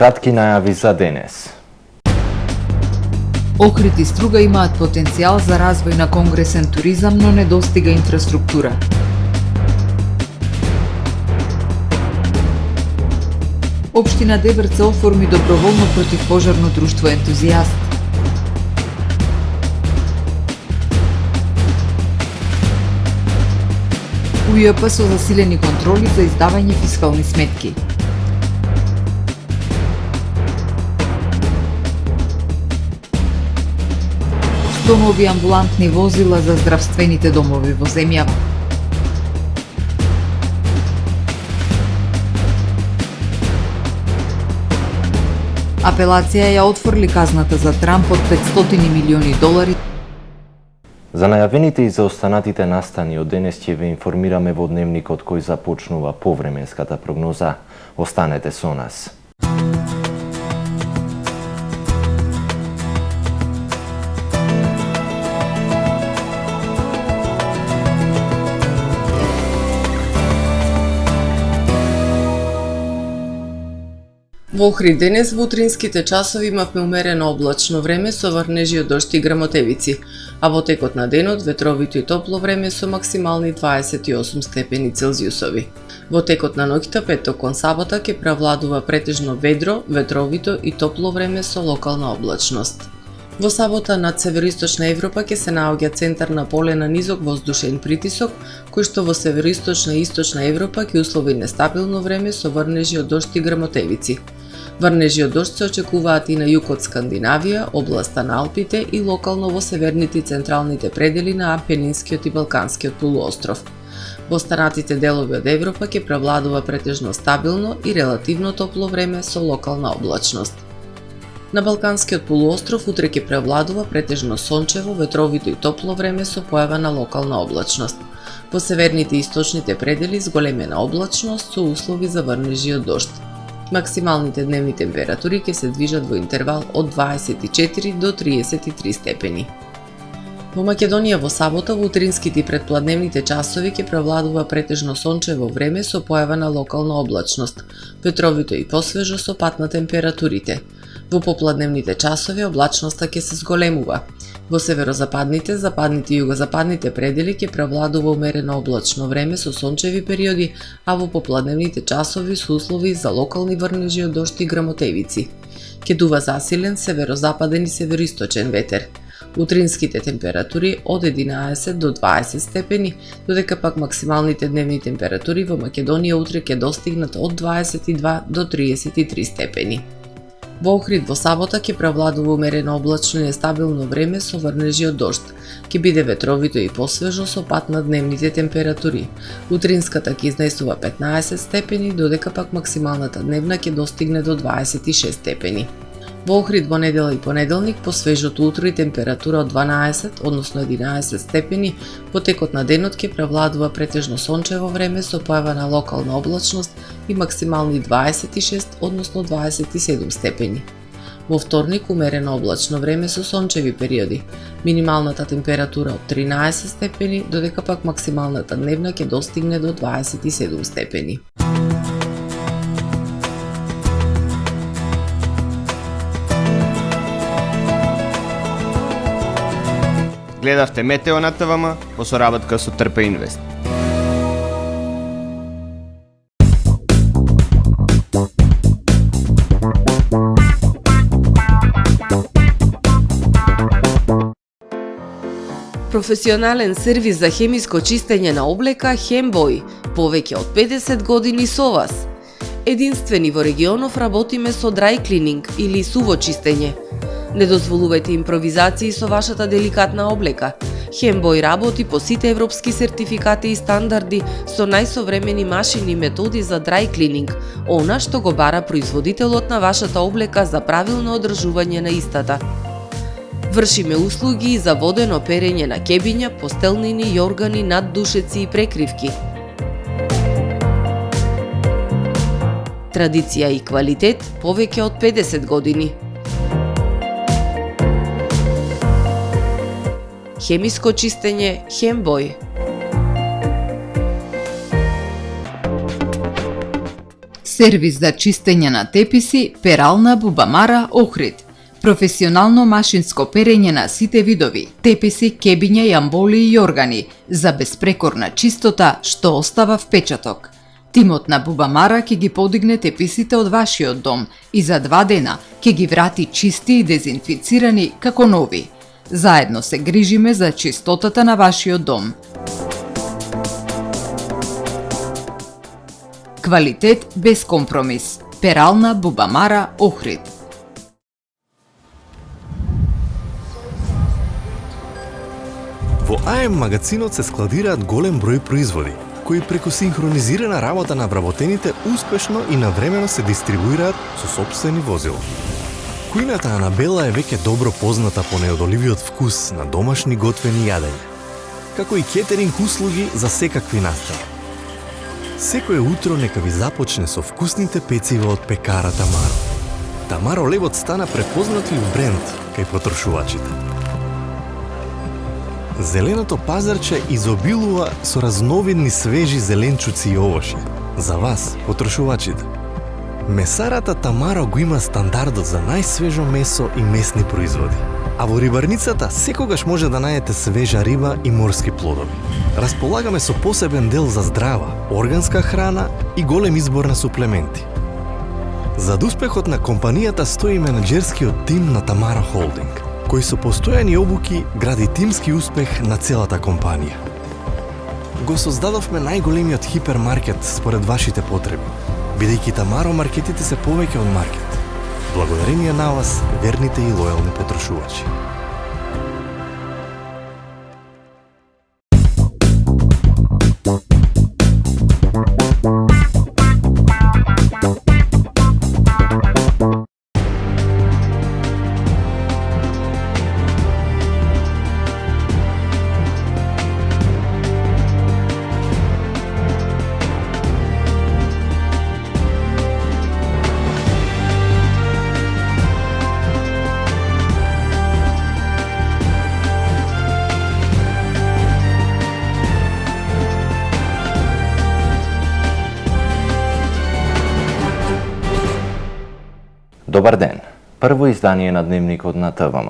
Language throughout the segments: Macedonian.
Кратки најави за денес. Охрид и Струга имаат потенцијал за развој на конгресен туризам, но недостига инфраструктура. Општина Дебрце оформи доброволно противпожарно друштво Ентузијаст. УЈП со засилени контроли за издавање фискални сметки. Нови амбулантни возила за здравствените домови во земјава. Апелација ја отфрли казната за Трамп од $500 милиони. За најавените и за останатите настани од денес ќе ве информираме во дневникот кој започнува повременската прогноза. Останете со нас. Во Охрид денес во утринските часови имавме умерено облачно време со врнежи од дожд и грмотевици, а во текот на денот ветровито и топло време со максимални 28 степени Целзиусови. Во текот на ноќта петок кон сабота ќе превладува претежно ведро, ветровито и топло време со локална облачност. Во сабота над североисточна Европа ќе се наоѓа центар на поле на низок воздушен притисок, кој што во североисточна и источна Европа ќе услови нестабилно време со врнежи од дожд и грмотевици. Врнежи од дожд се очекуваат и на југ од Скандинавија, областа на Алпите и локално во северните и централните предели на Апенинскиот и Балканскиот полуостров. Во останатите делови од Европа ќе превладува претежно стабилно и релативно топло време со локална облачност. На Балканскиот полуостров утре ќе превладува претежно сончево, ветровито и топло време со појава на локална облачност. Во северните и источните предели зголемена облачност со услови за врнежи од дожд. Максималните дневни температури ќе се движат во интервал од 24 до 33 степени. Во Македонија во сабота во утринските и предпладневните часови ќе превладува претежно сончево време со појава на локална облачност, ветровито и посвежо со пад на температурите. Во попладневните часови облачноста ќе се зголемува. Во северозападните, западните и југозападните предели ќе превладува умерено облачно време со сончеви периоди, а во попладневните часови со услови за локални врнежи од дожд и грмотевици. Ќе дува засилен северозападен и североисточен ветер. Утринските температури од 11 до 20 степени, додека пак максималните дневни температури во Македонија утре ќе достигнат од 22 до 33 степени. Во Охрид во сабота ќе превладува умерено облачно и нестабилно време со врнежи од дожд. Ќе биде ветровито и посвежо со пад на дневните температури. Утринската ќе изнесува 15 степени, додека пак максималната дневна ќе достигне до 26 степени. Во Охрид во недела и понеделник по свежото утро и температура од 12, односно 11 степени, во текот на денот ќе превладува претежно сончево време со појава на локална облачност и максимални 26, односно 27 степени. Во вторник умерено облачно време со сончеви периоди. Минималната температура од 13 степени, додека пак максималната дневна ќе достигне до 27 степени. Гледавте Метео на ТВМ во соработка со Трпе Инвест. Професионален сервис за хемиско чистење на облека Хембој, повеќе од 50 години со вас. Единствени во регионов работиме со dry cleaning или суво чистење. Не дозволувајте импровизации со вашата деликатна облека. Хембој работи по сите европски сертификати и стандарди со најсовремени машини и методи за dry cleaning, она што го бара производителот на вашата облека за правилно одржување на истата. Вршиме услуги и за водено перење на кебиња, постелнини, јоргани, наддушеци и прекривки. Традиција и квалитет повеќе од 50 години. Хемиско чистење Хембој. Сервис за чистење на теписи, перална Бубамара Охрид. Професионално машинско перење на сите видови, теписи, кебиња, јамболи и органи, за безпрекорна чистота што остава впечаток. Тимот на Бубамара ќе ги подигне теписите од вашиот дом и за 2 дена ќе ги врати чисти и дезинфицирани како нови. Заедно се грижиме за чистотата на вашиот дом. Квалитет без компромис. Перална Бубамара Охрид. Во АМ магазинот се складираат голем број производи, кои преку синхронизирана работа на вработените успешно и навремено се дистрибуираат со сопствени возила. Кујната Анабела е веќе добро позната по неодоливиот вкус на домашни готвени јадења, како и кетеринг услуги за секакви настани. Секое утро нека ви започне со вкусните пецива од пекара Тамаро. Тамаро левот стана препознатлив бренд кај потрошувачите. Зеленото пазарче изобилува со разновидни свежи зеленчуци и овошје. За вас, потрошувачите. Месарата Тамаро го има стандардот за најсвежо месо и месни производи. А во рибарницата секогаш може да најдете свежа риба и морски плодови. Располагаме со посебен дел за здрава, органска храна и голем избор на суплементи. Зад успехот на компанијата стои менаџерскиот тим на Тамаро Холдинг, кој со постојани обуки гради тимски успех на целата компанија. Го создадовме најголемиот хипермаркет според вашите потреби, бидејќи Тамаро маркетите се повеќе од маркет. Благодарение на вас, верните и лојални потрошувачи. Добар ден. Прво издание на Дневникот на ТВМ.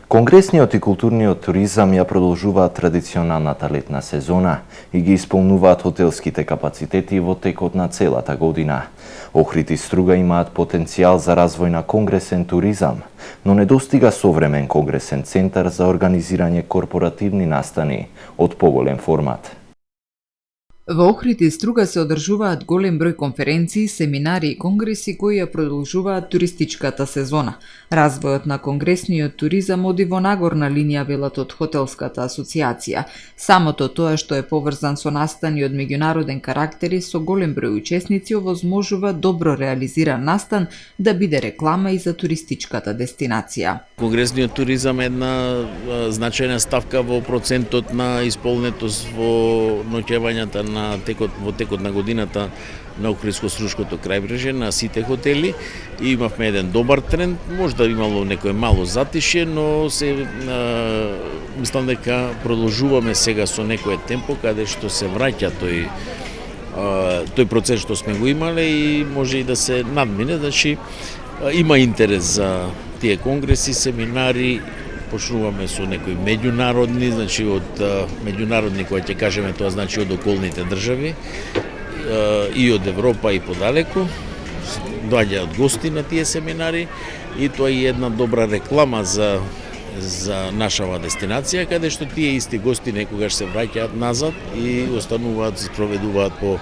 Конгресниот и културниот туризам ја продолжуваат традиционалната летна сезона и ги исполнуваат хотелските капацитети во текот на целата година. Охрид и Струга имаат потенцијал за развој на конгресен туризам, но недостига современ конгресен центар за организирање корпоративни настани од поголем формат. Во Охрид и Струга се одржуваат голем број конференции, семинари и конгреси кои ја продолжуваат туристичката сезона. Развојот на конгресниот туризам оди во нагорна линија, велат од Хотелската асоциација. Самото тоа што е поврзан со настани од меѓународен карактер и со голем број учесници овозможува добро реализиран настан да биде реклама и за туристичката дестинација. Конгресниот туризам е една значајна ставка во процентот на исполнетост во ноќевањата во текот на годината на Охридско-Струшкото крајбрежје, на сите хотели, и имавме еден добар тренд, можда имало некое мало затишје, но мислам дека продолжуваме сега со некое темпо каде што се враќа тој процес што сме го имале и може и да се надмине, значи има интерес за тие конгреси, семинари. Почнуваме со некои меѓународни, значи од меѓународни, кои ќе кажеме, тоа значи од околните држави и од Европа и подалеку. Доаѓаат гости на тие семинари и тоа е една добра реклама за нашава дестинација, каде што тие исти гости некогаш се враќаат назад и остануваат, се проведуваат по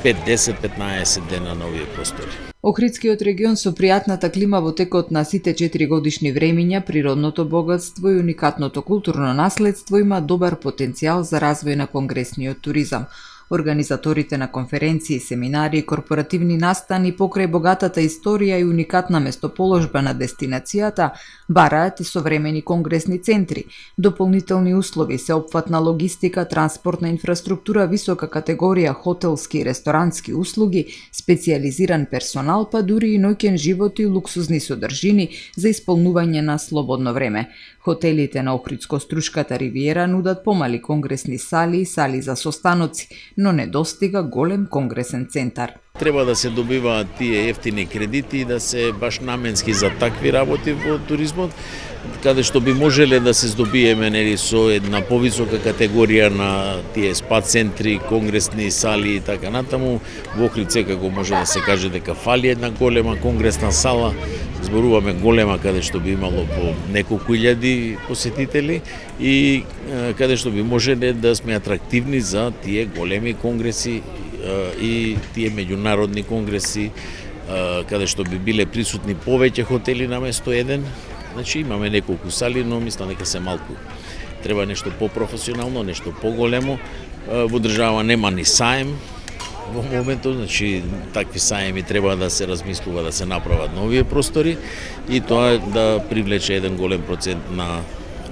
5, 10, 15 дена на овие простори. Охридскиот регион со пријатната клима во текот на сите 4 годишни времиња, природното богатство и уникатното културно наследство има добар потенцијал за развој на конгресниот туризам. Организаторите на конференции, семинари и корпоративни настани покрај богатата историја и уникатна местоположба на дестинацијата бараат и современи конгресни центри, дополнителни услови, сеопфатна логистика, транспортна инфраструктура, висока категорија хотелски и ресторантски услуги, специјализиран персонал, па дури и ноќен живот и луксузни содржини за исполнување на слободно време. Хотелите на Охридско-Струшката ривиера нудат помали конгресни сали и сали за состаноци, но не достига голем конгресен центар. Треба да се добиваат тие ефтини кредити и да се баш наменски за такви работи во туризмот, каде што би можеле да се здобиеме со една повисока категорија на тие спа центри, конгресни сали и така натаму. Во Охрид секако може да се каже дека фали една голема конгресна сала. Зборуваме голема каде што би имало по неколку илјади посетители и каде што би можеле да сме атрактивни за тие големи конгреси и тие меѓународни конгреси каде што би биле присутни повеќе хотели на место еден. Значи имаме неколку сали, но мислам дека се малку. Треба нешто попрофесионално, нешто поголемо. Во држава нема ни саем во моментот, значи такви саеми треба да се размислува да се направат нови простори и тоа да привлече еден голем процент на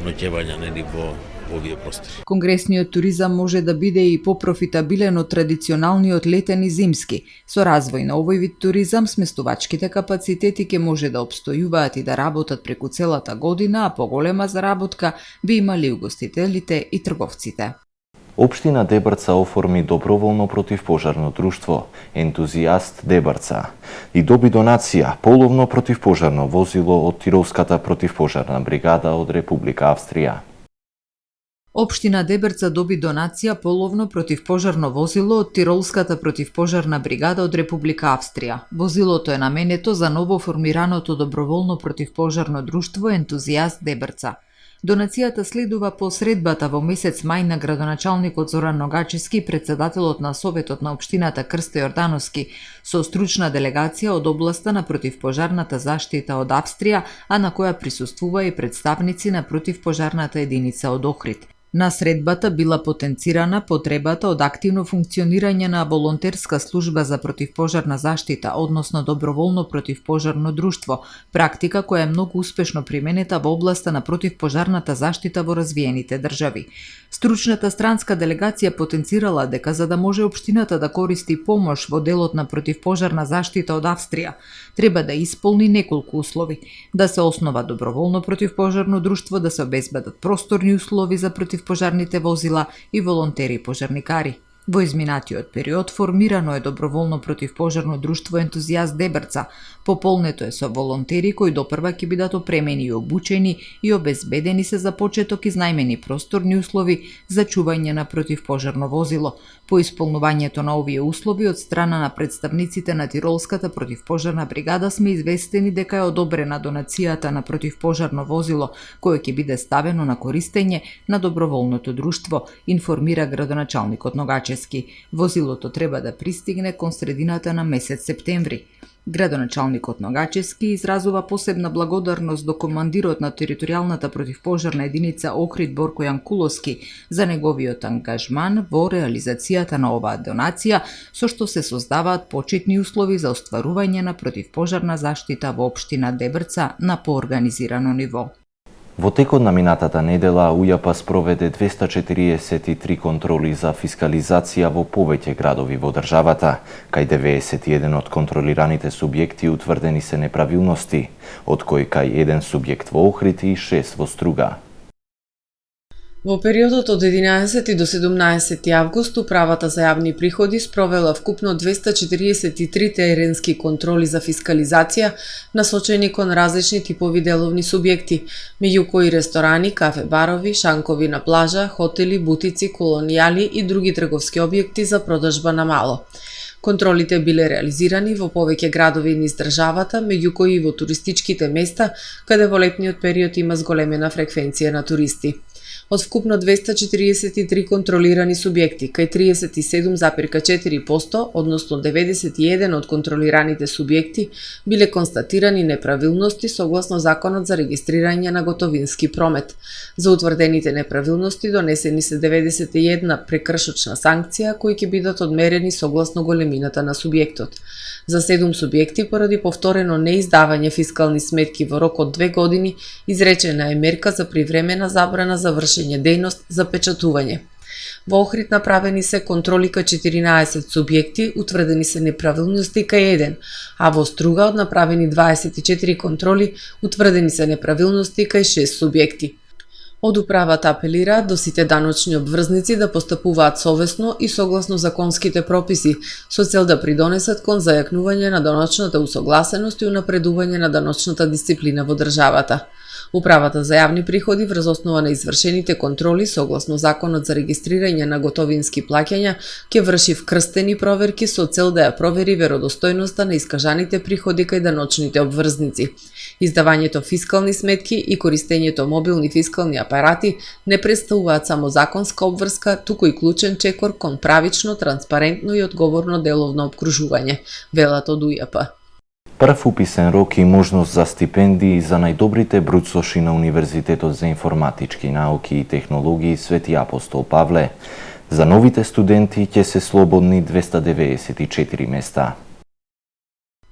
ноќевања во овие простори. Конгресниот туризам може да биде и попрофитабилен од традиционалниот летен и зимски. Со развој на овој вид туризам, сместувачките капацитети ќе може да обстојуваат и да работат преку целата година, а поголема заработка би имали угостителите и трговците. Општина Дебрца оформи доброволно противпожарно друштво Ентузијаст Дебрца и доби донација половно противпожарно возило од Тиролската противпожарна бригада од Република Австрија. Општина Дебрца доби донација половно противпожарно возило од Тиролската противпожарна бригада од Република Австрија. Возилото е наменето за ново формираното доброволно противпожарно друштво Ентузијаст Дебрца. Донацијата следува по средбата во месец мај на градоначалникот Зоран Ногачевски, председателот на Советот на општината Крсто Јордановски, со стручна делегација од областа на противпожарната заштита од Австрија, а на која присуствува и представници на противпожарната единица од Охрид. На средбата била потенцирана потребата од активно функционирање на волонтерска служба за противпожарна заштита, односно доброволно противпожарно друштво, практика која е многу успешно применета во областа на противпожарната заштита во развиените држави. Стручната странска делегација потенцирала дека за да може општината да користи помош во делот на противпожарна заштита од Австрија, треба да исполни неколку услови: да се основа доброволно противпожарно друштво, да се обезбедат просторни услови за противпожарните возила и волонтери пожарникари. Во изминатиот период формирано е доброволно противпожарно друштво Ентузијаст Дебрца. Пополнето е со волонтери кои допрва ќе бидат опремени и обучени и обезбедени се за почеток изнајмени просторни услови за чување на противпожарно возило. По исполнувањето на овие услови од страна на представниците на Тиролската противпожарна бригада сме известени дека е одобрена донацијата на противпожарно возило кое ќе биде ставено на користење на доброволното друштво, информира градоначалникот Ногачевски. Возилото треба да пристигне кон средината на месец септември. Градоначалникот Ногачевски изразува посебна благодарност до командирот на територијалната противпожарна единица Охрид Борко Јанкуловски за неговиот ангажман во реализацијата на оваа донација, со што се создаваат почетни услови за остварување на противпожарна заштита во општина Дебрца на поорганизирано ниво. Во текот на минатата недела УЈАП спроведе 243 контроли за фискализација во повеќе градови во државата, кај 91 од контролираните субјекти утврдени се неправилности, од кои кај 1 субјект во Охрид и 6 во Струга. Во периодот од 11 до 17 август Управата за јавни приходи спровела вкупно 243 теренски контроли за фискализација насочени кон различни типови деловни субјекти, меѓу кои ресторани, кафе-барови, шанкови на плажа, хотели, бутици, колонијали и други трговски објекти за продажба на мало. Контролите биле реализирани во повеќе градови низ државата, меѓу кои и во туристичките места, каде во летниот период има зголемена фреквенција на туристи. Од вкупно 243 контролирани субјекти, кај 37,4%, односно 91 од контролираните субјекти, биле констатирани неправилности согласно Законот за регистрирање на готовински промет. За утврдените неправилности донесени се 91 прекршочна санкција, кои ќе бидат одмерени согласно големината на субјектот. За 7 субјекти, поради повторено неиздавање фискални сметки во рок од 2 години, изречена е мерка за привремена забрана за вршење дејност за печатување. Во Охрид направени се контроли кај 14 субјекти, утврдени се неправилности кај 1, а во Струга од направени 24 контроли, утврдени се неправилности кај 6 субјекти. Од управата апелираат до сите даночни обврзници да постапуваат совесно и согласно законските прописи, со цел да придонесат кон зајакнување на даночната усогласеност и унапредување на даночната дисциплина во државата. Управата за јавни приходи врз основа на извршените контроли согласно Законот за регистрирање на готовински плаќања ќе врши вкрстени проверки со цел да ја провери веродостојноста на искажаните приходи кај даночните обврзници. Издавањето фискални сметки и користењето мобилни фискални апарати не представуваат само законска обврска, туку и клучен чекор кон правично, транспарентно и одговорно деловно обкружување, велат од УЈП. Прв уписен рок и можност за стипендии за најдобрите бруцоши на Универзитетот за информатички науки и технологии Свети Апостол Павле. За новите студенти ќе се слободни 294 места.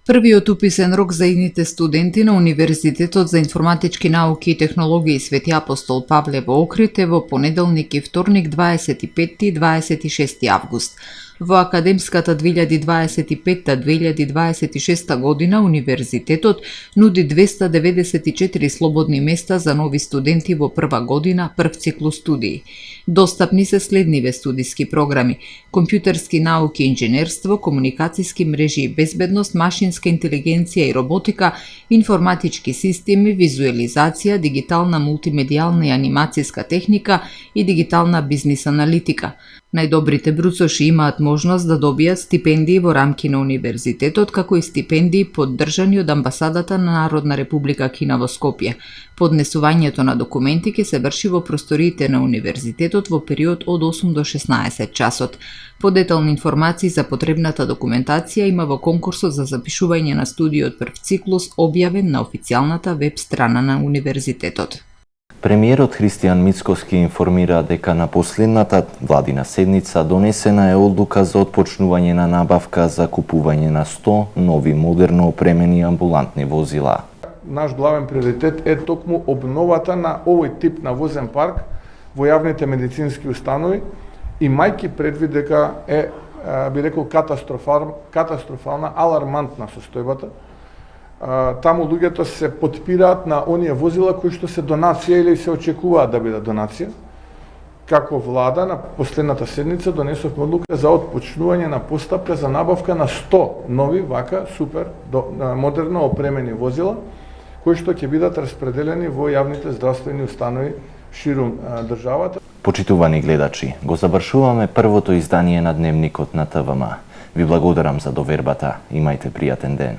Првиот уписен рок за идните студенти на Универзитетот за информатички науки и технологии Свети Апостол Павле во Охрид е во понеделник и вторник 25 и 26 август. Во академската 2025-2026 година Универзитетот нуди 294 слободни места за нови студенти во прва година, прв циклус студии. Достапни се следниве студиски програми: компјутерски науки и инженерство, комуникацијски мрежи и безбедност, машинска интелигенција и роботика, информатички системи, визуелизација, дигитална мултимедијална и анимацијска техника и дигитална бизнис аналитика. Најдобрите бруцоши имаат можност да добијат стипендии во рамки на универзитетот, како и стипендии поддржани од Амбасадата на Народна република Кина во Скопје. Поднесувањето на документи ќе се врши во просториите на универзитетот во период од 8 до 16 часот. Подетални информации за потребната документација има во конкурсот за запишување на студиот прв циклус, објавен на официјалната веб страна на универзитетот. Премиерот Христијан Мицкоски информира дека на последната владина седница донесена е одлука за отпочнување на набавка за купување на 100 нови модерно опремени амбулантни возила. Наш главен приоритет е токму обновата на овој тип на возен парк во јавните медицински установи, имајќи предвид дека е, би рекол, катастрофална, алармантна состојбата. Таму луѓето се потпираат на оние возила кои што се донација или се очекуваат да бидат донација. Како влада на последната седница донесовме одлука за отпочнување на постапка за набавка на 100 нови вака супер модерно опремени возила кои што ќе бидат распределени во јавните здравствени установи ширум државата. Почитувани гледачи, го завршуваме првото издание на Дневникот на ТВМ. Ви благодарам за довербата. Имајте пријатен ден.